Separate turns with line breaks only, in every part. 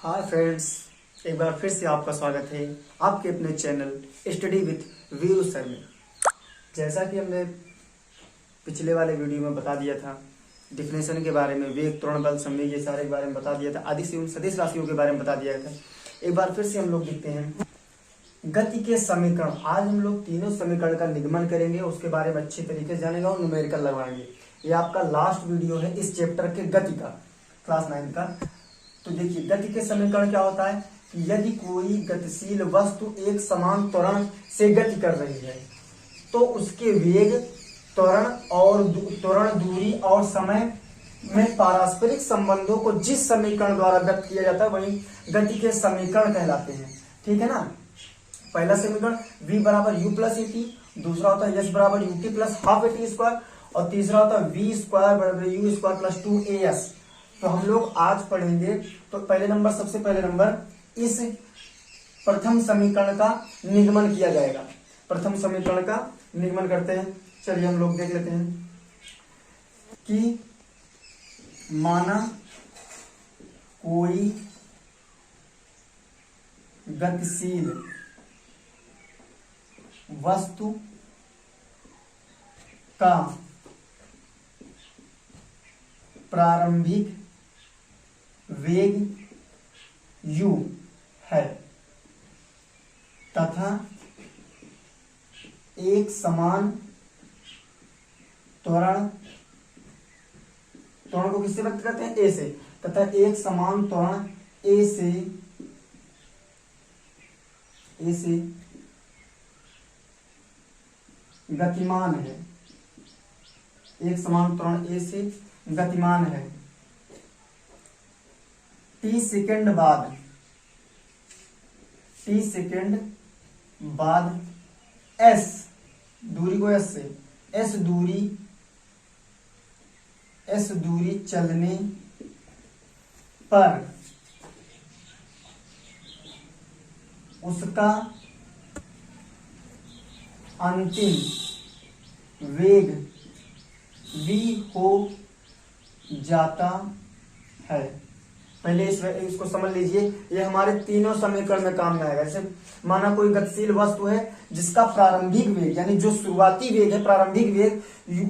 Hi friends, एक बार फिर से आपका स्वागत है आपके अपने channel study with Veeru sir में। जैसा कि हमने पिछले वाले वीडियो में बता दिया था, डिफिनेशन के बारे में, वेग, त्वरण, बल, संवेग, ये सारे के बारे में बता दिया था, अदिश एवं सदिश राशियों के बारे में बता दिया था। एक बार फिर से हम लोग देखते हैं गति के समीकरण। आज हम लोग तीनों समीकरण का निगमन करेंगे, उसके बारे में अच्छी तरीके से जानेंगे और न्यूमेरिकल लगवाएंगे। ये आपका लास्ट वीडियो है इस चैप्टर के गति का, क्लास 9 का। तो देखिए, गति के समीकरण क्या होता है कि यदि कोई गतिशील वस्तु एक समान त्वरण से गति कर रही है तो उसके वेग, त्वरण, दूरी और समय में पारस्परिक संबंधों को जिस समीकरण द्वारा व्यक्त किया जाता है वही गति के समीकरण कहलाते हैं। ठीक है ना। पहला समीकरण v बराबर u प्लस ए टी, दूसरा होता है s बराबर U T plus half A T square, और तीसरा होता है v स्क्वायर बराबर यू स्क्वायर प्लस 2as। तो हम लोग आज पढ़ेंगे। तो सबसे पहले नंबर इस प्रथम समीकरण का निगमन किया जाएगा। प्रथम समीकरण का निगमन करते हैं। चलिए हम लोग देख लेते हैं कि माना कोई गतिशील वस्तु का प्रारंभिक वेग u है तथा एक समान त्वरण को किससे व्यक्त करते हैं? a से। तथा एक समान त्वरण a से गतिमान है। एक समान त्वरण a से गतिमान है। t सेकेंड बाद s दूरी को s से s दूरी चलने पर उसका अंतिम वेग v हो जाता है। पहले इसको समझ लीजिए, ये हमारे तीनों समीकरण में काम में आएगा। जैसे माना कोई गतिशील वस्तु है जिसका प्रारंभिक वेग, यानी जो शुरुआती वेग है, प्रारंभिक वेग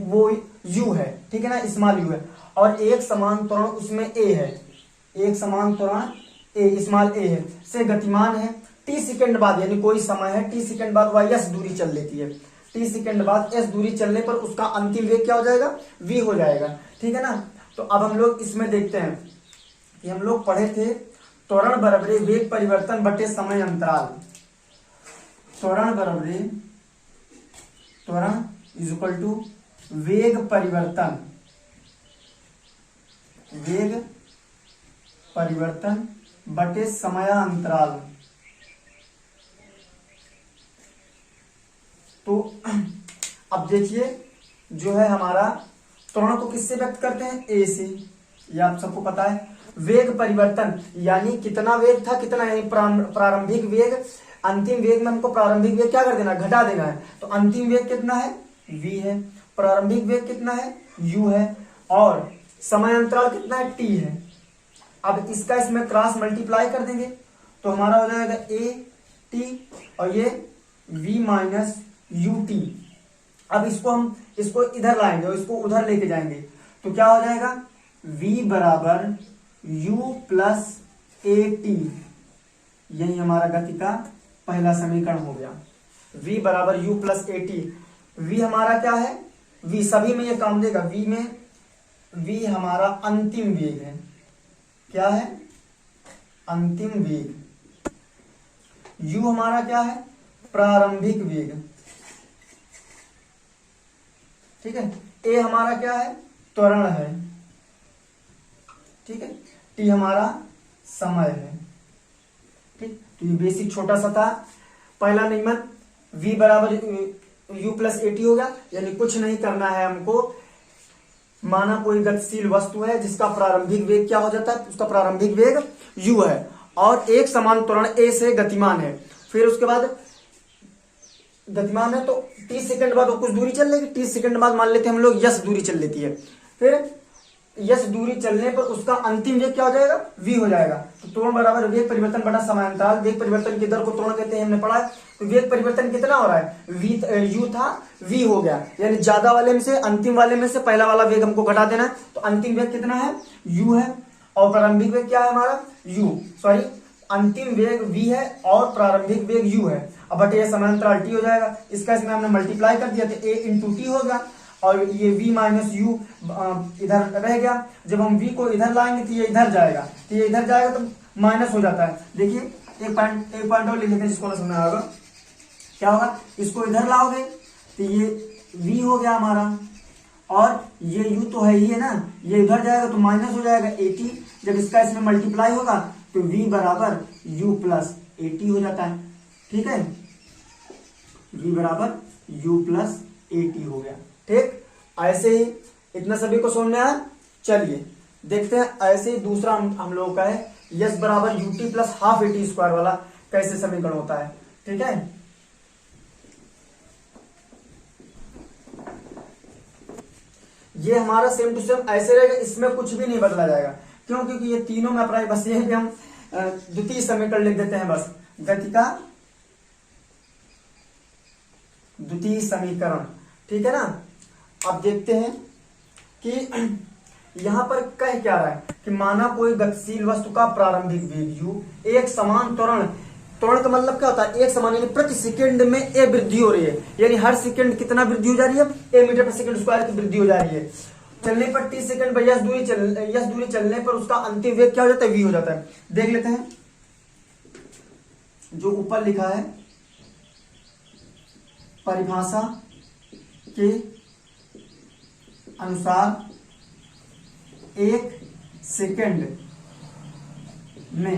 वो u है। ठीक है ना, स्मॉल u है, और एक समान त्वरण उसमें a है। एक समान त्वरण a, स्मॉल a है, से गतिमान है। t सेकेंड बाद, यानी कोई समय है, t सेकेंड बाद वह s दूरी चल लेती है। t सेकेंड बाद s दूरी चलने पर उसका अंतिम वेग क्या हो जाएगा? v हो जाएगा। ठीक है ना। तो अब हम लोग इसमें देखते हैं कि हम लोग पढ़े थे त्वरण बराबरे वेग परिवर्तन बटे समय अंतराल। त्वरण इज इक्वल टू वेग परिवर्तन बटे समयांतराल। तो अब देखिए, जो है हमारा त्वरण को किससे व्यक्त करते हैं? a से। ये आप सबको पता है। वेग परिवर्तन यानी कितना वेग था, कितना, यानी प्रारंभिक वेग, अंतिम वेग में हमको प्रारंभिक वेग क्या कर देना? घटा देना है। तो अंतिम वेग कितना है? v है। प्रारंभिक वेग कितना है? u है। और समय अंतराल कितना है? t है। अब इसका इसमें क्रॉस मल्टीप्लाई कर देंगे तो हमारा हो जाएगा a t, और ये v माइनस यू टी। अब इसको इधर लाएंगे और इसको उधर लेके जाएंगे तो क्या हो जाएगा? v बराबर u प्लस ए टी। यही हमारा गति का पहला समीकरण हो गया। v बराबर u plus A T. v हमारा क्या है? v सभी में ये काम देगा। v हमारा अंतिम वेग है। क्या है? अंतिम वेग। u हमारा क्या है? प्रारंभिक वेग। ठीक है। a हमारा क्या है? त्वरण है। ठीक है। t हमारा समय है। ठीक। तो ये बेसिक छोटा सा था। पहला नियमन v बराबर u प्लस ए टी होगा, यानी कुछ नहीं करना है हमको। माना कोई गतिशील वस्तु है जिसका प्रारंभिक वेग क्या हो जाता है? उसका प्रारंभिक वेग u है और एक समान त्वरण a से गतिमान है। फिर उसके बाद गतिमान है तो t सेकंड बाद वो कुछ दूरी चल लेगी। t सेकंड बाद मान लेते हैं हम लोग s दूरी चल लेती है। फिर यस दूरी चलने पर उसका अंतिम वेग क्या हो जाएगा, v हो जाएगा। तो त्वरण बराबर वेग परिवर्तन बटा समांतराल, वेग परिवर्तन की दर को त्वरण कहते हैं, हमने पढ़ा है। तो वेग परिवर्तन कितना हो रहा है, v u था v हो गया, यानी ज्यादा वाले में से अंतिम वाले में से पहला वाला वेग हमको घटा देना है। तो अंतिम वेग कितना है, u है, और प्रारंभिक वेग क्या है हमारा, सॉरी अंतिम वेग v है और प्रारंभिक वेग u है। अब बटे ये समांतराल t हो जाएगा, इसका इसमें हमने मल्टीप्लाई कर दिया तो a इंटू टी हो गया, और ये v माइनस यू इधर रह गया। जब हम v को इधर लाएंगे तो ये इधर जाएगा, तो ये इधर जाएगा तो माइनस हो जाता है। देखिए एक पॉइंट और लिख लेते हैं जिसको ना समझ आएगा। क्या होगा, इसको इधर लाओगे तो ये v हो गया हमारा, और ये u तो है ही है ना, ये इधर जाएगा तो माइनस हो जाएगा 80। जब इसका इसमें मल्टीप्लाई होगा तो v बराबर u प्लस 80 हो जाता है। ठीक है, v बराबर u प्लस 80 हो गया। ठीक, ऐसे ही इतना सभी को समझ में आया। चलिए देखते हैं ऐसे ही दूसरा हम लोगों का है, यस बराबर U T plus half A T square वाला कैसे समीकरण होता है। ठीक है, ये हमारा सेम टू सेम ऐसे रहेगा, इसमें कुछ भी नहीं बदला जाएगा। क्यों, क्योंकि ये तीनों में अपना, बस ये है कि हम द्वितीय समीकरण लिख देते हैं, बस गति का द्वितीय समीकरण। ठीक है ना। अब देखते हैं कि यहां पर कह क्या रहा है कि माना कोई गतिशील वस्तु का प्रारंभिक वेग u एक समान त्वरण का मतलब क्या होता है, एक समान यानी प्रति सेकंड में ए वृद्धि हो रही है, यानी हर सेकंड कितना वृद्धि हो जा रही है, ए मीटर पर सेकंड स्क्वायर की वृद्धि हो जा रही है। चलने पर टी सेकंड पर यस दूरी चलने पर उसका अंतिम वेग क्या हो जाता है, v हो जाता है। देख लेते हैं, जो ऊपर लिखा है परिभाषा के अनुसार एक सेकंड में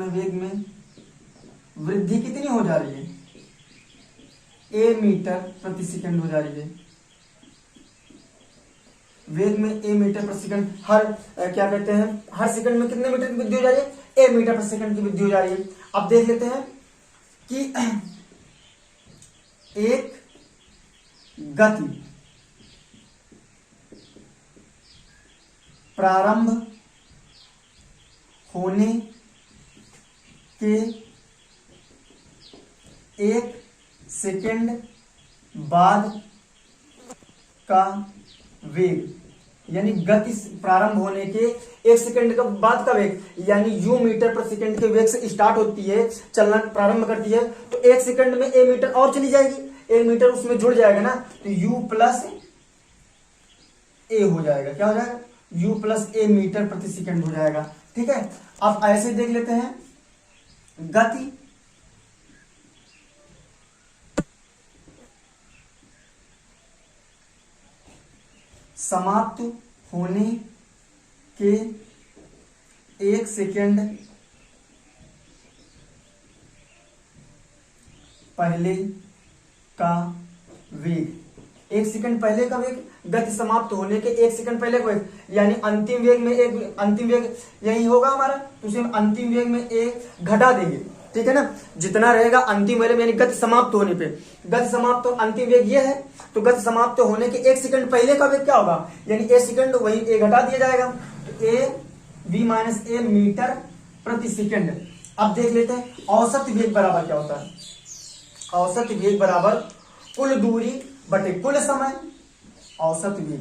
वेग में वृद्धि कितनी हो जा रही है, ए मीटर प्रति सेकंड हो जा रही है। वेग में ए मीटर प्रति सेकंड, हर क्या कहते हैं, हर सेकंड में कितने मीटर की वृद्धि हो जा रही है, ए मीटर प्रति सेकंड की वृद्धि हो जा रही है। अब देख लेते हैं कि एक गति प्रारंभ होने के एक सेकंड बाद का वेग, यानी गति प्रारंभ होने के एक सेकंड के बाद का वेग, यानी u मीटर प्रति सेकंड के वेग से स्टार्ट होती है, चलना प्रारंभ करती है, तो एक सेकंड में a मीटर और चली जाएगी, एक मीटर उसमें जुड़ जाएगा ना, तो u प्लस ए हो जाएगा। क्या हो जाएगा, u प्लस ए मीटर प्रति सेकंड हो जाएगा। ठीक है, अब ऐसे देख लेते हैं गति समाप्त होने के एक सेकंड पहले का वेग, एक सेकंड पहले का वेग, गति समाप्त होने के एक सेकंड पहले का वेग, यानी अंतिम वेग यही होगा हमारा, तो उसे अंतिम वेग में एक घटा देंगे। ठीक है ना, जितना रहेगा अंतिम वेग में, यानी गति समाप्त होने पे, गति समाप्त अंतिम वेग ये है, तो गति समाप्त होने के एक सेकंड पहले का वेग क्या होगा, यानी ए सेकंड, वही ए घटा दिया जाएगा, तो ए v माइनस ए मीटर प्रति सेकंड। अब देख लेते हैं औसत वेग बराबर क्या होता है। औसत वेग बराबर कुल दूरी बटे कुल समय। औसत वेग,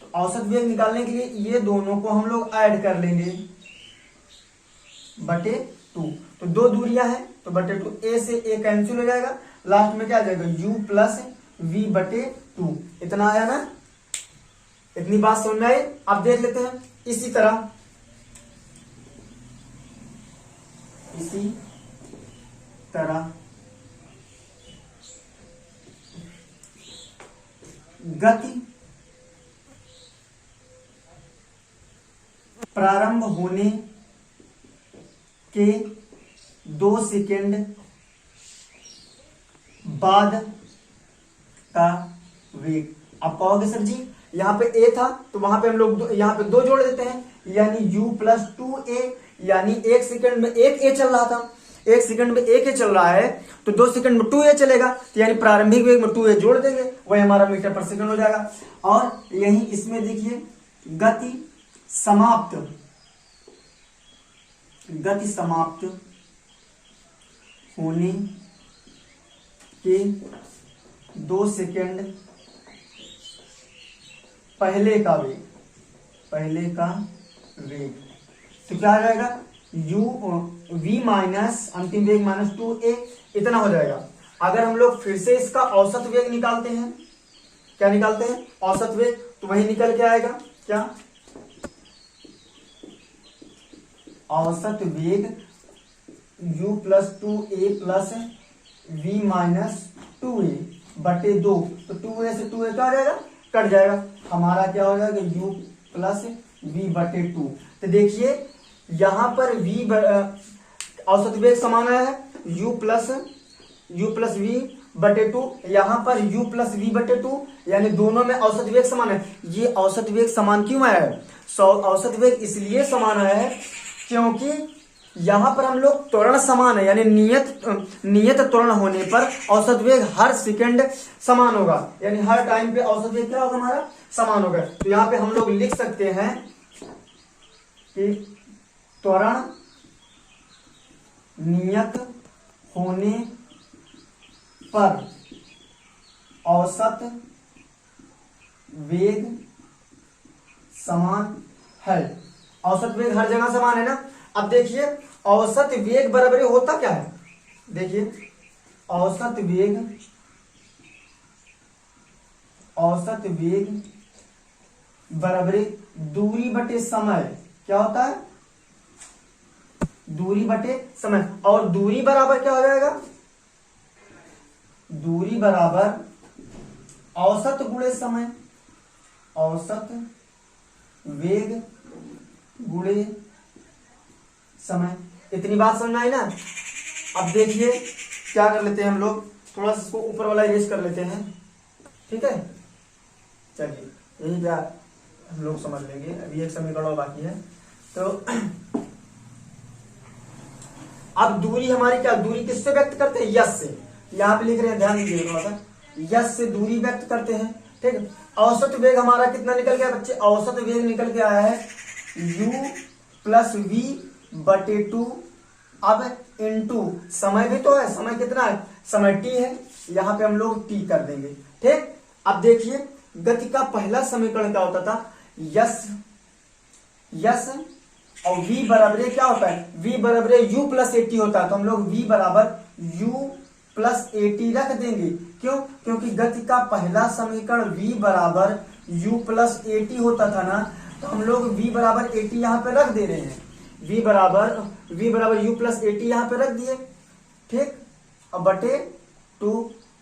तो औसत वेग निकालने के लिए ये दोनों को हम लोग ऐड कर लेंगे, बटे 2, तो दो दूरियां हैं तो बटे 2, ए से ए कैंसिल हो जाएगा, लास्ट में क्या आ जाएगा u प्लस v बटे 2। इतना आया ना, इतनी बात समझ में आई। अब देख लेते हैं इसी तरह गति प्रारंभ होने के 2 सेकंड बाद का वेग। आप कहोगे सर जी यहाँ पे a था तो वहां पे हम लोग यहाँ पे 2 जोड़ देते हैं, यानी u प्लस 2a, यानी एक सेकंड में एक a चल रहा था, 1 सेकंड में 1 चल रहा है तो 2 सेकंड में 2a चलेगा, तो यानी प्रारंभिक वेग में 2a जोड़ देंगे, वही हमारा मीटर पर सेकंड हो जाएगा। और यही इसमें देखिए गति समाप्त होने के 2 सेकंड पहले का वेग, तो क्या आ जाएगा v माइनस अंतिम वेग माइनस 2a, इतना हो जाएगा। अगर हम लोग फिर से इसका औसत वेग निकालते हैं, क्या निकालते हैं औसत वेग, तो वही निकल के आएगा क्या, औसत वेग u plus 2a plus v minus 2a बटे 2, तो 2a से 2a क्या आ जाएगा, कट जाएगा, हमारा क्या हो जाएगा u प्लस v बटे 2। तो देखिए यहां पर औसत वेग समान आया है u प्लस v बटे 2, यहां पर u प्लस v बटे 2, यानी दोनों में औसत वेग समान है। ये औसत वेग समान क्यों आया है, औसत वेग इसलिए समान आया है क्योंकि यहां पर हम लोग त्वरण समान है, यानी नियत त्वरण होने पर औसत वेग हर सेकंड समान होगा, यानी हर टाइम पे औसत वेग क्या होगा हमारा समान होगा। तो यहां पे हम लोग लिख सकते हैं कि त्वरण नियत होने पर औसत वेग समान है। औसत वेग हर जगह समान है ना। अब देखिए औसत वेग बराबर होता क्या है, देखिए औसत वेग बराबर दूरी बटे समय, क्या होता है दूरी बटे समय, और दूरी बराबर क्या हो जाएगा, दूरी बराबर औसत गुणे समय, औसत वेग गुणे समय। इतनी बात समझ में आई ना। अब देखिए क्या कर लेते हैं हम लोग, थोड़ा सा इसको ऊपर वाला इरेज कर लेते हैं, ठीक है। चलिए यही क्या हम लोग समझ लेंगे, अभी एक समीकरण और बाकी है। तो अब दूरी हमारी क्या, दूरी किससे व्यक्त करते हैं, यश से, यहाँ पे लिख रहे हैं ध्यान दीजिए थोड़ा सा, यश से दूरी व्यक्त करते हैं, ठीक। औसत वेग हमारा कितना निकल गया बच्चे, औसत वेग निकल के आया है u प्लस v बटे 2, अब इनटू समय भी तो है, समय कितना है, समय t है, यहां पे हम लोग t कर देंगे, ठीक। अब देखिए गति का पहला समीकरण क्या होता था, यस और v बराबर क्या होता है, v बराबर u प्लस एटी होता है, तो हम लोग v बराबर u प्लस एटी रख देंगे, क्यों, क्योंकि गति का पहला समीकरण v बराबर u प्लस एटी होता था ना, तो हम लोग v बराबर एटी यहाँ पे रख दे रहे हैं, v बराबर u प्लस एटी यहाँ पे रख दिए, ठीक। अब बटे 2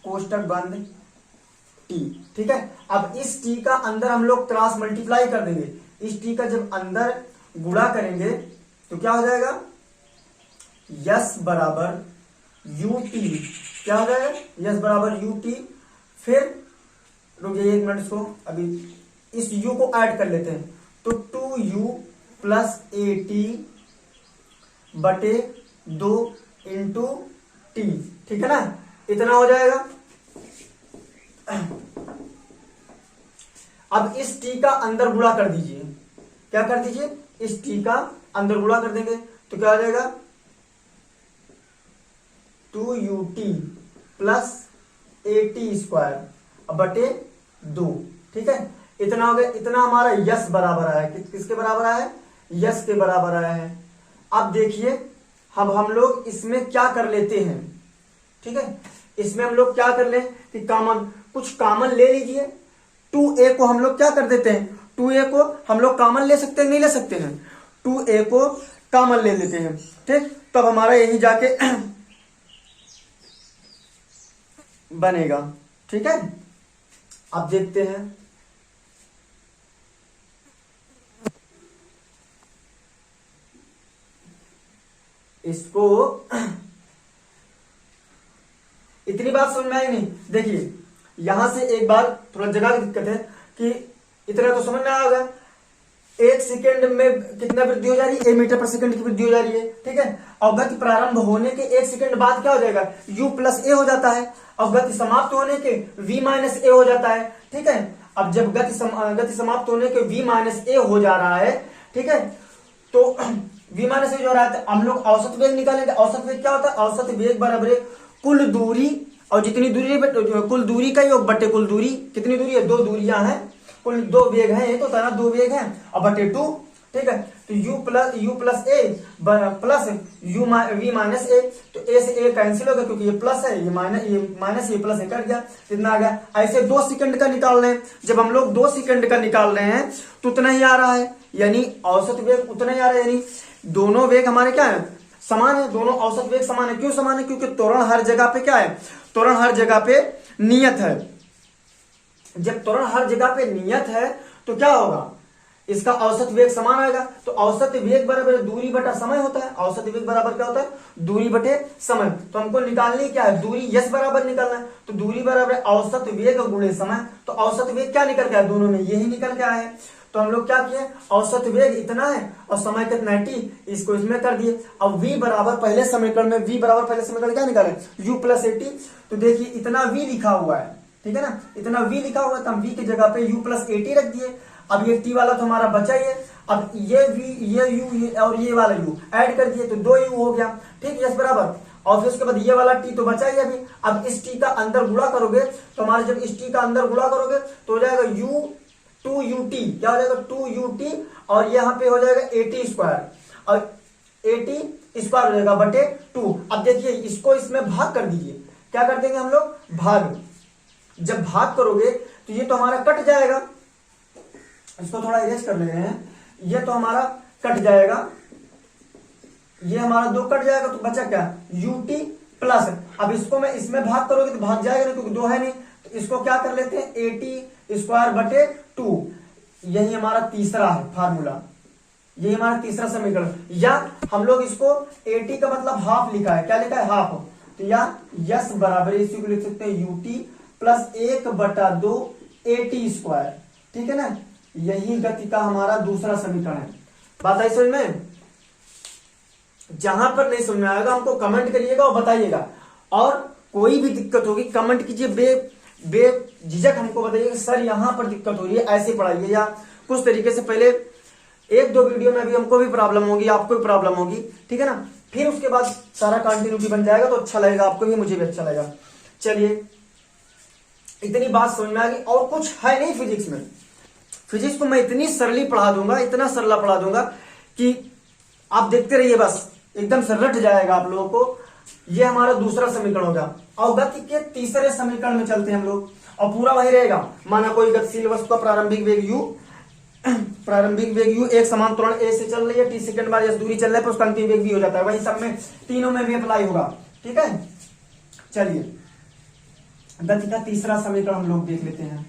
कोष्टक बंद t, ठीक है। अब इस t का अंदर हम लोग क्रॉस मल्टीप्लाई कर देंगे, इस t का जब अंदर गुणा करेंगे तो क्या हो जाएगा, यस बराबर ut, क्या हो जाएगा, यस बराबर ut। फिर रुकिए 1 मिनट, इसको अभी इस u को ऐड कर लेते हैं, तो 2u प्लस एटी बटे 2 इंटू टी, ठीक है ना, इतना हो जाएगा। अब इस t का अंदर गुणा कर दीजिए, क्या कर दीजिए, इस t का अंदर गुणा कर देंगे तो क्या हो जाएगा 2ut प्लस एटी स्क्वायर बटे 2, ठीक है। इतना हो गया, इतना हमारा यस बराबर आया है, किसके बराबर आया है, यस के बराबर आया है। अब देखिए अब हम लोग इसमें क्या कर लेते हैं, ठीक है, इसमें हम लोग क्या कर ले कि कुछ कॉमन ले लीजिए, 2a को हम लोग क्या कर देते हैं, 2a को हम लोग कॉमन ले सकते हैं, नहीं ले सकते हैं, 2a को कॉमन ले लेते हैं, ठीक। तब हमारा यही जाके बनेगा, ठीक है। अब देखते हैं, इसको इतनी बात समझ में आई नहीं। देखिए यहां से एक बार थोड़ा जगह की दिक्कत है कि इतना तो समझ में आ गया, एक सेकंड में कितना वृद्धि हो जा रही है, ए मीटर पर सेकंड की वृद्धि हो जा रही है, ठीक है। और गति प्रारंभ होने के एक सेकंड बाद क्या हो जाएगा, u प्लस ए हो जाता है, और गति समाप्त होने के v माइनस ए हो जाता है, ठीक है। अब जब गति समाप्त होने के v माइनस ए हो जा रहा है, ठीक है, तो v माइनस ए हो रहा है, तो हम लोग औसत वेग निकालेंगे। औसत वेग क्या होता है, औसत वेग बराबर कुल दूरी, और जितनी दूरी कुल दूरी का योग बटे कुल दूरी, कितनी दूरी है, दो दूरियां हैं, कुल दो वेग हैं, ये तो था ना, दो वेग हैं, और बटे 2, ठीक है। तो u प्लस ए प्लस v माइनस ए, तो a से a कैंसिल हो गया क्योंकि ये प्लस है, ये माइनस ये प्लस है, कट गया, कितना आ गया। ऐसे 2 सेकंड का निकाल रहे हैं, जब हम लोग 2 सेकंड का निकाल रहे हैं तो उतना ही आ रहा है, यानी औसत वेग उतना ही आ रहा है, यानी दोनों वेग हमारे क्या है, समान है, दोनों औसत वेग समान है। क्यों समान है, क्योंकि त्वरण हर जगह पे क्या है, त्वरण हर जगह पे नियत है। जब त्वरण हर जगह पे नियत है तो क्या होगा, इसका औसत वेग समान आएगा। तो औसत वेग बराबर दूरी बटा समय होता है, औसत वेग बराबर क्या होता है, दूरी बटे समय। तो हमको निकालनी क्या है, दूरी यस बराबर निकालना है, तो दूरी बराबर औसत वेग गुणे समय। तो औसत वेग क्या निकल के आया, दोनों में यही निकल के आया है। तो हम लोग क्या किए, औसत वेग इतना है और समय कितना है t, इसको इसमें कर दिए। अब v बराबर पहले समीकरण में, v बराबर पहले समीकरण क्या निकाले, u प्लस ए टी। तो देखिए इतना v लिखा हुआ है, ठीक है ना, इतना v लिखा हुआ है, तो हम v की जगह पे u प्लस ए टी रख दिए। अब ये t वाला तो हमारा बचा ही है, अब ये v, ये u और ये वाला u ऐड कर दिए तो 2u हो गया, ठीक, यस बराबर। और फिर उसके बाद ये वाला t तो बचा ही अभी। अब इस t का अंदर गुणा करोगे तो हमारे, जब इस t का अंदर गुणा करोगे तो हो जाएगा u 2ut, क्या हो जाएगा 2ut, और यहाँ पे हो जाएगा 80 स्क्वायर, और 80 स्क्वायर हो जाएगा बटे 2। अब देखिए इसको इसमें भाग कर दीजिए, क्या कर देंगे हम लोग, भाग। जब भाग करोगे तो ये तो हमारा कट जाएगा, इसको थोड़ा इरेज कर ले रहे हैं, ये तो हमारा कट जाएगा, ये हमारा 2 कट जाएगा, तो बचा क्या, ut प्लस। अब इसको मैं इसमें भाग करोगे तो भाग जाएगा नहीं, क्योंकि 2 है नहीं, तो इसको क्या कर लेते हैं, 80 स्क्वायर बटे 2। यही हमारा तीसरा है फार्मूला, यही हमारा तीसरा समीकरण। या हम लोग इसको 80 का मतलब हाफ लिखा है, क्या लिखा है, हाफ। तो या यस बराबर इसी को लिख सकते हैं ut प्लस 1/2 80 स्क्वायर, ठीक है ना। यही गति का हमारा दूसरा समीकरण है। बात आई समझ में। जहां पर नहीं समझ में आएगा हमको कमेंट करिएगा और बताइएगा, और कोई भी दिक्कत होगी कमेंट कीजिए, बेझिझक हमको बताइए सर यहाँ पर दिक्कत हो रही है, ऐसे पढ़ाइए, या कुछ तरीके से। पहले 1-2 वीडियो में भी हमको भी प्रॉब्लम होगी, आपको भी प्रॉब्लम होगी, ठीक है ना। फिर उसके बाद सारा कंटिन्यूटी बन जाएगा तो अच्छा लगेगा, आपको भी मुझे भी अच्छा लगेगा। चलिए इतनी बात समझ में आ गई, और कुछ है नहीं फिजिक्स में। फिजिक्स को मैं इतनी सरली पढ़ा दूंगा, इतना सरला पढ़ा दूंगा कि आप देखते रहिए, बस एकदम से रट जाएगा आप लोगों को। ये हमारा दूसरा समीकरण होगा। और गति के तीसरे समीकरण में चलते हैं हम लोग, और पूरा वही रहेगा। माना कोई गतिशील वस्तु का प्रारंभिक वेग u एक समान त्वरण a से चल रही है, t सेकंड बाद दूरी चल रहा है, पर उसका अंतिम वेग भी हो जाता है। वही सब में तीनों में भी अप्लाई होगा, ठीक है। चलिए गति का तीसरा समीकरण हम लोग देख लेते हैं।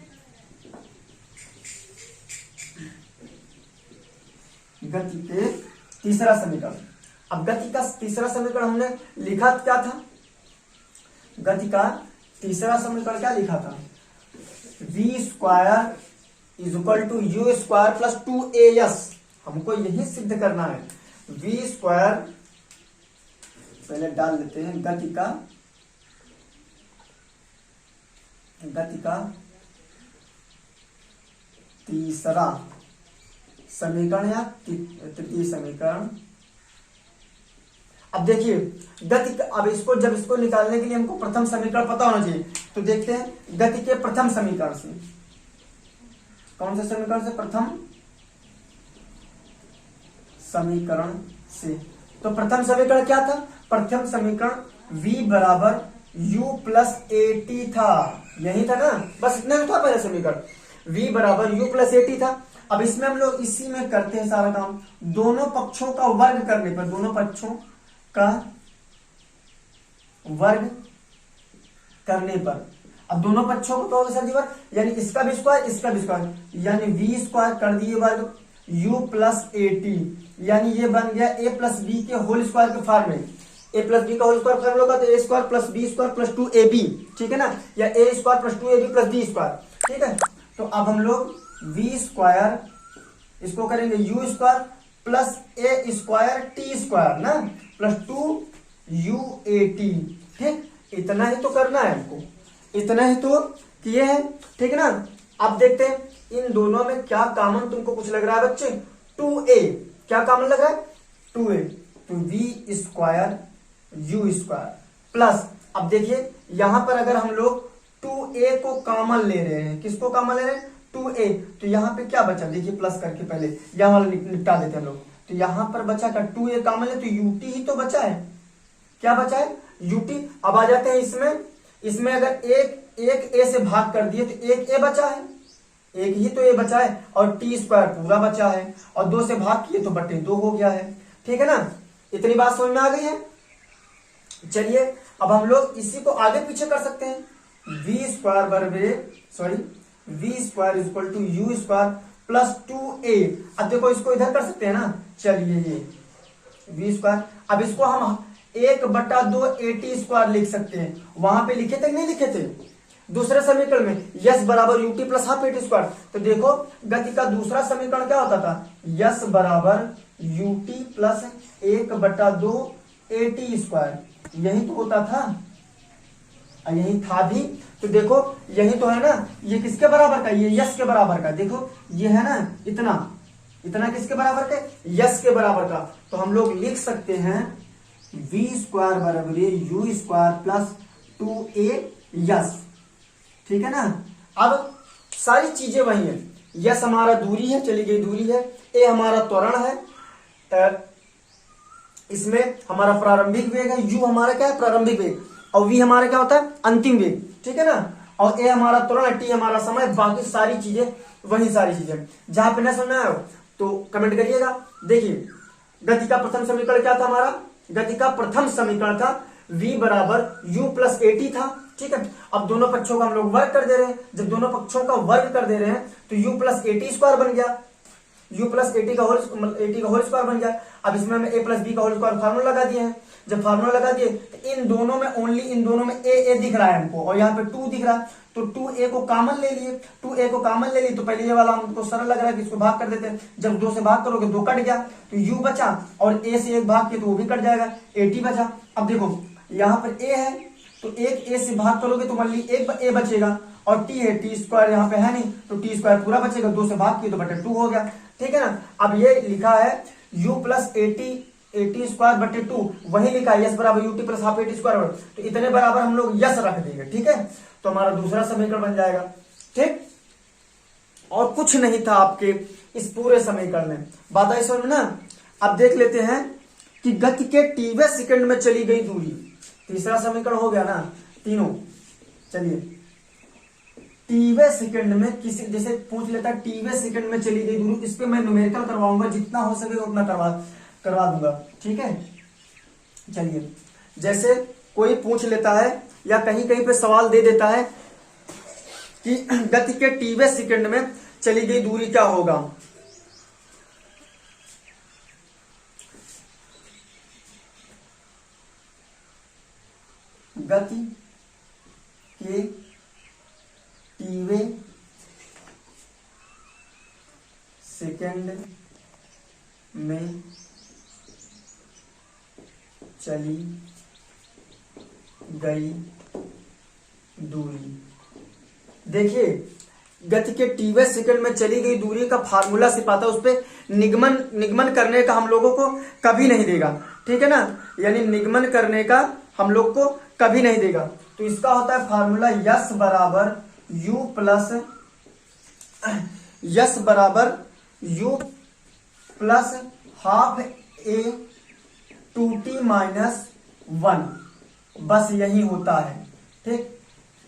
गति के तीसरा समीकरण। अब गति का तीसरा समीकरण हमने लिखा क्या था, गति का तीसरा समीकरण क्या लिखा था, v square is equal to u square plus 2as। हमको यही सिद्ध करना है। v स्क्वायर पहले डाल लेते हैं, गति का तीसरा समीकरण या तृतीय समीकरण। अब देखिए गति का, अब इसको जब इसको निकालने के लिए हमको प्रथम समीकरण पता होना चाहिए, तो देखते हैं गति के प्रथम समीकरण से। कौन से समीकरण से, प्रथम समीकरण से। तो प्रथम समीकरण क्या था, प्रथम समीकरण v बराबर u प्लस ए टी था, यही था ना, बस इतना था पहला समीकरण, v बराबर u प्लस ए टी था। अब इसमें हम लोग इसी में करते हैं सारा काम, दोनों पक्षों का वर्ग करने पर, दोनों पक्षों का वर्ग करने पर। अब दोनों पक्षों को तो सर वर्ग, यानी इसका भी स्क्वायर, इसका भी स्क्वायर, यानी v स्क्वायर कर दिए वर्ग u प्लस ए टी, यानी ये बन गया a प्लस बी के होल स्क्वायर के फॉर्म में। a प्लस बी का होल स्क्वायर फॉर्म होगा तो a square plus B square plus 2ab, ठीक है ना, या a square plus 2ab plus b square, ठीक है। तो अब हम लोग v स्क्वायर इसको करेंगे you square plus A square T square ना, प्लस 2UAT। ठीक, इतना ही तो करना है हमको, इतना ही तो किए हैं। ठीक है ना। अब देखते हैं इन दोनों में क्या कॉमन तुमको कुछ लग रहा है बच्चे। 2A क्या कॉमन लग रहा है, 2A, तो V square U square plus, अब देखिए यहां पर अगर हम लोग 2A को कॉमन ले रहे हैं, किसको कॉमन ले रहे हैं, 2A, तो यहां पे क्या बचा, देखिए प्लस करके पहले यहां वाला निपटा देते हैं हम लोग। तो यहां पर बचा का 2A कॉमन है तो UT ही तो बचा है, क्या बचा है, UT। अब आ जाते हैं इसमें, इसमें अगर एक A से भाग कर दिए तो एक A बचा है, एक ही तो A बचा है, और T स्क्वायर पूरा बचा है, और 2 से भाग किए तो बटे 2 हो गया है। ठीक है ना, इतनी बात समझ में आ गई है। चलिए अब हम लोग इसी को आगे पीछे कर सकते हैं। V स्क्वायर बराबर V square equal to U square plus 2A। अब देखो इसको इधर कर सकते हैं ना, चलिए ये V स्क्वायर, अब इसको हम 1/2 AT स्क्वायर लिख सकते हैं। वहां पे लिखे थे नहीं लिखे थे दूसरे समीकरण में, यस बराबर UT plus half AT square. तो देखो गति का दूसरा समीकरण क्या होता था, यस बराबर UT प्लस 1/2 AT स्क्वायर, यही तो होता था, यही था भी। तो देखो यही तो है ना, ये किसके बराबर का, ये यस के बराबर का, देखो ये है ना इतना, इतना किसके बराबर का, यस के बराबर का। तो हम लोग लिख सकते हैं V स्क्वायर बराबर U square plus 2A yes. ठीक है ना। अब सारी चीजें वही है, यस हमारा दूरी है, चली गई दूरी है, ए हमारा त्वरण है, इसमें हमारा प्रारंभिक वेग है, यू हमारा क्या है प्रारंभिक वेग, और वी हमारा क्या होता है अंतिम वेग। ठीक है ना, और ए हमारा त्वरण है, टी हमारा समय, बाकी सारी चीजें वही सारी चीजें। जहां पे न समझ में आया हो तो कमेंट करिएगा। देखिए गति का प्रथम समीकरण क्या था हमारा, गति का प्रथम समीकरण था v बराबर u प्लस AT था। ठीक है, अब दोनों पक्षों का हम लोग वर्ग कर दे रहे हैं, जब दोनों पक्षों का वर्ग कर दे रहे हैं तो u प्लस AT स्क्वायर बन गया, u प्लस AT का होल स्क्वायर बन गया। अब इसमें हमें a प्लस बी का होल स्क्वायर फार्मूला लगा दिए हैं, जब फार्मूला लगा दिए तो इन दोनों में ओनली इन दोनों में a दिख रहा है हमको, और यहाँ पे 2 दिख रहा है, तो 2a को कॉमन ले लिए, 2a को कॉमन ले लिए तो पहले ये वाला हमको सरल लग रहा है कि इसको भाग कर देते हैं, जब 2 से भाग करोगे 2 कट गया तो u बचा, और a से 1 भाग किया तो वो भी कट जाएगा, AT बचा। अब देखो यहाँ पर a है तो एक a से भाग करोगे तो मान ली एक a बचेगा, और t है, t स्क्वायर यहाँ पे है नहीं तो t स्क्वायर पूरा बचेगा, 2 से भाग किया तो बटे 2 हो गया। ठीक है ना। अब ये लिखा है u प्लस AT स्क्वायर बटे 2, वही लिखा है यस बराबर UT plus half AT square, तो इतने बराबर हम लोग यस रख देंगे। ठीक है, तो हमारा दूसरा समीकरण बन जाएगा। ठीक, और कुछ नहीं था आपके इस पूरे समीकरण में, बात आई समझ में ना। अब देख लेते हैं कि गति के टीवे सेकंड में चली गई दूरी, तीसरा समीकरण हो गया ना तीनों। चलिए टीवे सेकंड में किसी जैसे पूछ लेता टीवे सेकंड में चली गई दूरी, इस पे मैं न्यूमेरिकल करवाऊंगा, जितना हो सके उतना करवा दूंगा। ठीक है, चलिए जैसे कोई पूछ लेता है या कहीं कहीं पे सवाल दे देता है कि गति के टीवे सेकंड में चली गई दूरी क्या होगा, गति के टीवे सेकंड में चली गई दूरी। देखिए गति के टीवे सेकंड में चली गई दूरी का फार्मूला सिपाता है, उस पर निगमन करने का हम लोगों को कभी नहीं देगा। ठीक है ना, यानी निगमन करने का हम लोग को कभी नहीं देगा। तो इसका होता है फार्मूला यस बराबर u plus half a 2t minus 1, बस यही होता है। ठीक,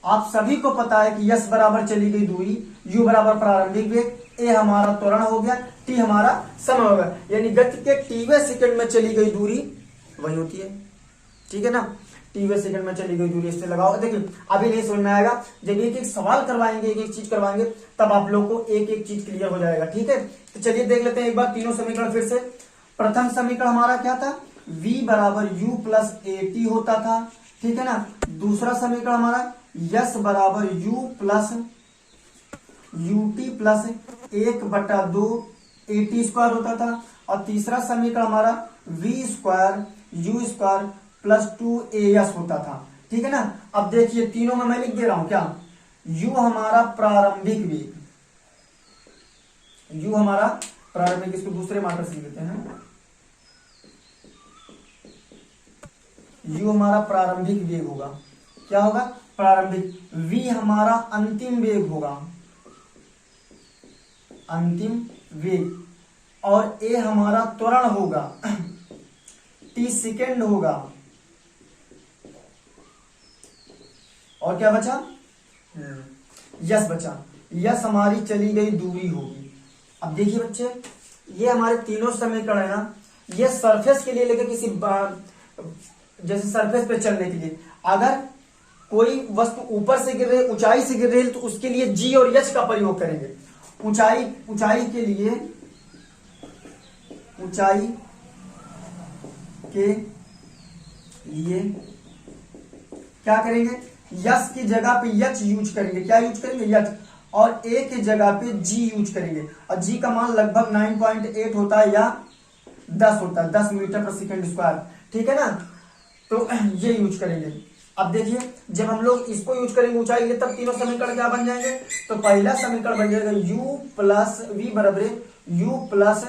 आप सभी को पता है कि यस बराबर चली गई दूरी, u बराबर प्रारंभिक वेग, a हमारा त्वरण हो गया, t हमारा समय हो गया, यानी गति के टीवे सेकंड में चली गई दूरी वही होती है। ठीक है ना, टीवे सेकंड में चली गई दूरी, इससे लगाओ। देखिए अभी नहीं समझ में आएगा, जब एक एक सवाल करवाएंगे, एक एक चीज करवाएंगे, तब आप लोग को एक एक चीज क्लियर हो जाएगा। ठीक है, तो चलिए देख लेते हैं एक बार तीनों समीकरण फिर से। प्रथम समीकरण हमारा क्या था, v बराबर u प्लस AT होता था। ठीक है ना, दूसरा समीकरण हमारा यस बराबर u plus UT plus 1/2 AT² होता था, और तीसरा समीकरण हमारा V² U² प्लस 2AS होता था। ठीक है ना। अब देखिए तीनों में मैं लिख दे रहा हूं क्या, U हमारा प्रारंभिक वेग, U हमारा प्रारंभिक, इसको दूसरे मार्कर से लिख देते हैं, U हमारा प्रारंभिक वेग होगा, क्या होगा, प्रारंभिक। V हमारा अंतिम वेग होगा, अंतिम वेग, और A हमारा त्वरण होगा, T सेकेंड होगा, और क्या बचा, यस बचा, यस हमारी चली गई दूरी होगी। अब देखिए बच्चे, ये हमारे तीनों समीकरण है ना, ये सरफेस के लिए लेके किसी जैसे सरफेस पे चलने के लिए, अगर कोई वस्तु ऊपर से गिर रही, ऊंचाई से गिर रही है, तो उसके लिए जी और एच का प्रयोग करेंगे। ऊंचाई के लिए, ऊंचाई के लिए क्या करेंगे, यस की जगह पे यच यूज करेंगे, क्या यूज करेंगे, यच, और ए की जगह पे जी यूज करेंगे, और जी का मान लगभग 9.8 होता है या 10 होता है, 10 मीटर पर सेकेंड स्क्वायर। ठीक है ना, तो ये यूज करेंगे। अब देखिए जब हम लोग इसको यूज करेंगे ऊंचाई के, तब तीनों समीकरण क्या बन जाएंगे, तो पहला समीकरण बन जाएगा u प्लस वी बराबर u प्लस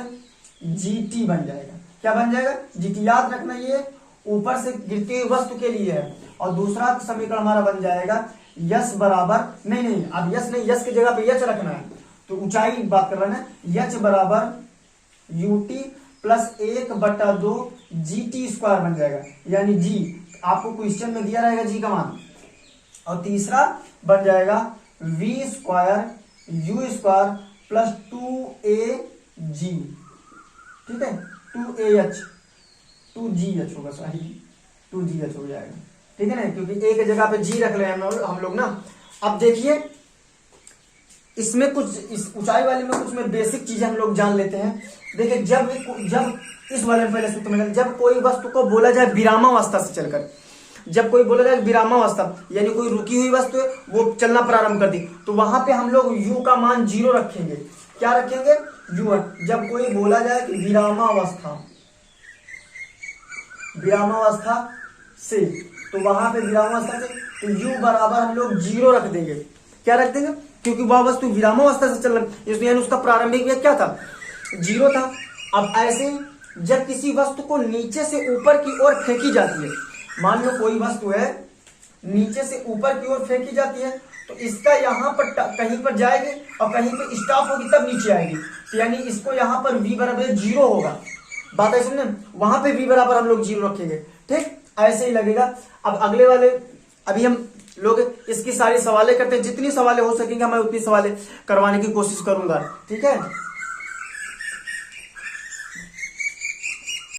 जी टी बन जाएगा। क्या बन जाएगा, जीटी, याद रखना ये ऊपर से गिरती हुई वस्तु के लिए है। और दूसरा समीकरण हमारा बन जाएगा यस बराबर, नहीं अब यस नहीं, यस की जगह पे यच रखना है, तो ऊंचाई बात कर रहे हैं, यच बराबर यूटी प्लस 1/2 GT² बन जाएगा, यानी जी आपको क्वेश्चन में दिया रहेगा जी का मान। और तीसरा बन जाएगा V² U² प्लस 2AG, ठीक है, 2GH होगा, सही 2GH हो जाएगा। ठीक है ना, क्योंकि ए की जगह पे जी रख रहे हैं हम लोग ना। अब देखिए इसमें कुछ, इस ऊंचाई वाले में कुछ में बेसिक चीजें हम लोग जान लेते हैं। देखिए जब इस वाले में पहले सूत्र में, जब कोई वस्तु को बोला जाए विरामावस्था से चलकर, जब कोई बोला जाए विरामावस्था यानी कोई रुकी हुई वस्तु है वो चलना प्रारंभ कर दी, तो वहां पे हम लोग u का मान 0 रखेंगे। क्या रखेंगे, u। जब कोई बोला जाए कि विरामावस्था से, तो वहां पे विरामावस्था से, तो u बराबर हम लोग 0 रख देंगे। क्या रख देंगे, क्योंकि वह वस्तु विरामावस्था से चल रही, इसलिए उसका प्रारंभिक वेग क्या था, 0 था। अब ऐसे जब किसी वस्तु को नीचे से ऊपर की ओर फेंकी जाती है, मान लो कोई वस्तु है नीचे से ऊपर की ओर फेंकी जाती है, तो इसका यहाँ पर कहीं पर जाएगी और कहीं पर स्टॉप होगी तब नीचे आएगी, तो यानी इसको यहाँ पर v बराबर 0 होगा। बात है सुनने, वहां पे v बराबर हम लोग 0 रखेंगे। ठीक, ऐसे ही लगेगा। अब अगले वाले, अभी हम लोग इसकी सारी सवालें करते हैं, जितनी सवालें हो सकेंगे मैं उतनी सवालें करवाने की कोशिश करूंगा। ठीक है।